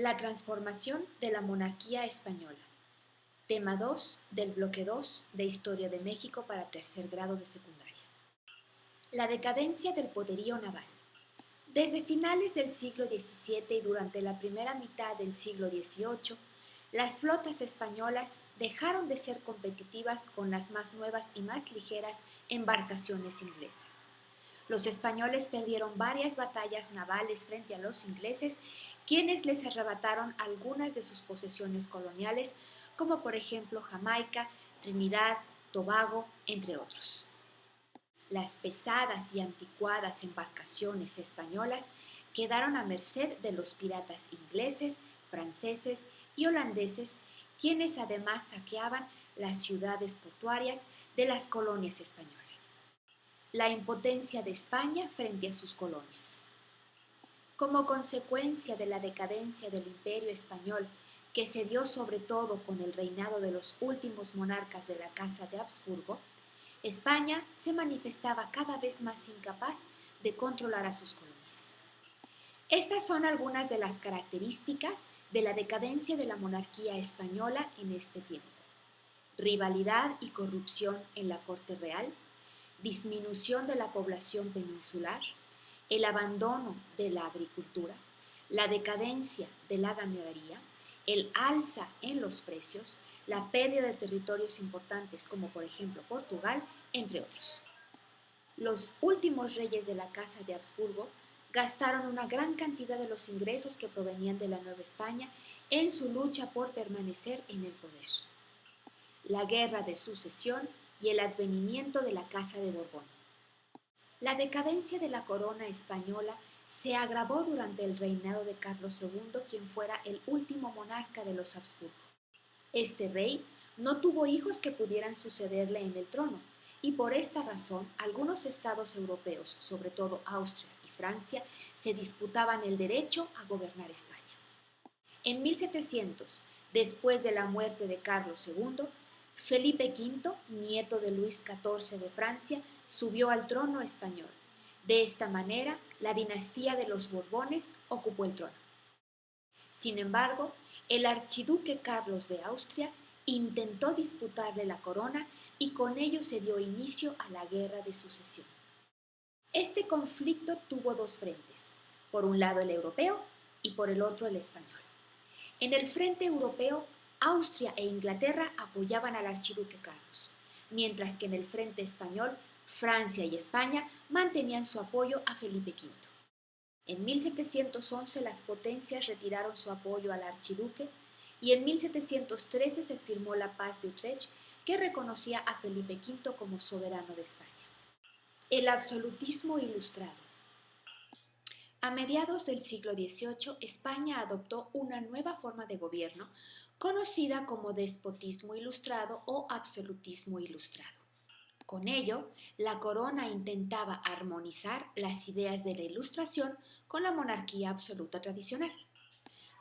La transformación de la monarquía española. Tema 2 del bloque 2 de Historia de México para tercer grado de secundaria. La decadencia del poderío naval. Desde finales del siglo XVII y durante la primera mitad del siglo XVIII, las flotas españolas dejaron de ser competitivas con las más nuevas y más ligeras embarcaciones inglesas. Los españoles perdieron varias batallas navales frente a los ingleses, quienes les arrebataron algunas de sus posesiones coloniales, como por ejemplo Jamaica, Trinidad, Tobago, entre otros. Las pesadas y anticuadas embarcaciones españolas quedaron a merced de los piratas ingleses, franceses y holandeses, quienes además saqueaban las ciudades portuarias de las colonias españolas. La impotencia de España frente a sus colonias. Como consecuencia de la decadencia del Imperio español, que se dio sobre todo con el reinado de los últimos monarcas de la Casa de Habsburgo, España se manifestaba cada vez más incapaz de controlar a sus colonias. Estas son algunas de las características de la decadencia de la monarquía española en este tiempo: rivalidad y corrupción en la corte real, disminución de la población peninsular, el abandono de la agricultura, la decadencia de la ganadería, el alza en los precios, la pérdida de territorios importantes como por ejemplo Portugal, entre otros. Los últimos reyes de la Casa de Habsburgo gastaron una gran cantidad de los ingresos que provenían de la Nueva España en su lucha por permanecer en el poder. La Guerra de Sucesión y el advenimiento de la Casa de Borbón. La decadencia de la corona española se agravó durante el reinado de Carlos II, quien fuera el último monarca de los Habsburgo. Este rey no tuvo hijos que pudieran sucederle en el trono, y por esta razón algunos estados europeos, sobre todo Austria y Francia, se disputaban el derecho a gobernar España. En 1700, después de la muerte de Carlos II, Felipe V, nieto de Luis XIV de Francia, subió al trono español. De esta manera, la dinastía de los Borbones ocupó el trono. Sin embargo, el archiduque Carlos de Austria intentó disputarle la corona y con ello se dio inicio a la Guerra de Sucesión. Este conflicto tuvo dos frentes, por un lado el europeo y por el otro el español. En el frente europeo, Austria e Inglaterra apoyaban al archiduque Carlos, mientras que en el frente español, Francia y España mantenían su apoyo a Felipe V. En 1711 las potencias retiraron su apoyo al archiduque y en 1713 se firmó la Paz de Utrecht, que reconocía a Felipe V como soberano de España. El absolutismo ilustrado. A mediados del siglo XVIII, España adoptó una nueva forma de gobierno conocida como despotismo ilustrado o absolutismo ilustrado. Con ello, la corona intentaba armonizar las ideas de la Ilustración con la monarquía absoluta tradicional.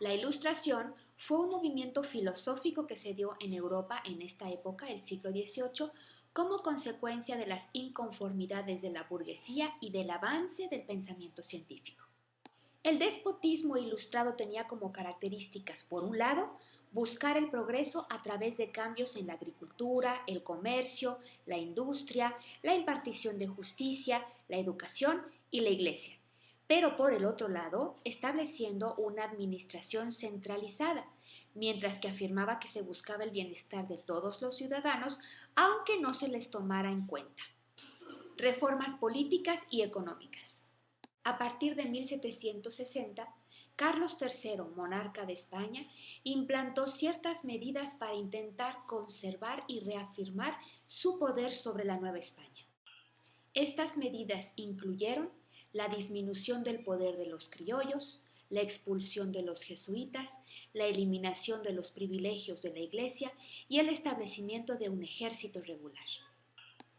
La Ilustración fue un movimiento filosófico que se dio en Europa en esta época, el siglo XVIII, como consecuencia de las inconformidades de la burguesía y del avance del pensamiento científico. El despotismo ilustrado tenía como características, por un lado, buscar el progreso a través de cambios en la agricultura, el comercio, la industria, la impartición de justicia, la educación y la iglesia, pero por el otro lado, estableciendo una administración centralizada, mientras que afirmaba que se buscaba el bienestar de todos los ciudadanos, aunque no se les tomara en cuenta. Reformas políticas y económicas. A partir de 1760, Carlos III, monarca de España, implantó ciertas medidas para intentar conservar y reafirmar su poder sobre la Nueva España. Estas medidas incluyeron la disminución del poder de los criollos, la expulsión de los jesuitas, la eliminación de los privilegios de la Iglesia y el establecimiento de un ejército regular.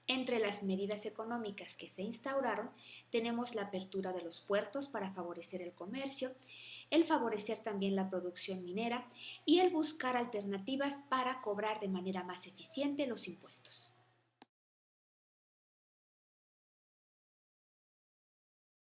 Entre las medidas económicas que se instauraron tenemos la apertura de los puertos para favorecer el comercio, el favorecer también la producción minera y el buscar alternativas para cobrar de manera más eficiente los impuestos.